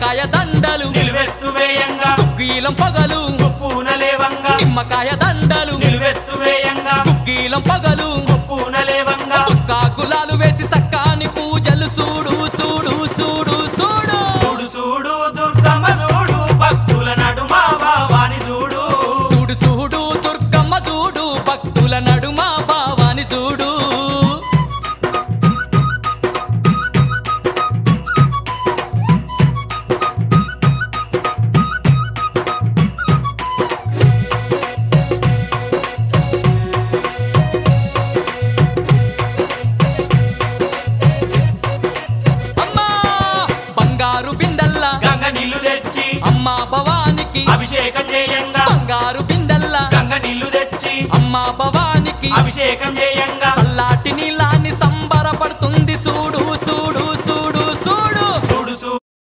నిమ్మకాయ దండలు నిలువెత్తు వేయంగా కుక్కీలం పగలు కుప్పూన లేవంగా నిమ్మకాయ దండలు నిలువెత్తు వేయంగా కుక్కీలం పగలు కుప్పూన లేవంగా కుక్క గులాలు వేసి సక్కాని పూజలు చూడు చూడు చూడు చూడు చూడు చూడు దుర్గమ్మ చూడు భక్తుల నడుమ భావాని చూడు చూడు చూడు దుర్గమ్మ చూడు భక్తుల నడుమ భావాని చూడు అమ్మా బంగారు బిందెల్లా గంగ నీళ్లు తెచ్చి అమ్మా భవానికి అభిషేకం చేయంగా బంగారు బిందెల్లా గంగ నీళ్లు తెచ్చి అమ్మా భవానికి అభిషేకం చేయంగా చల్లాటి నీలాన్ని సంబరపడుతుంది చూడు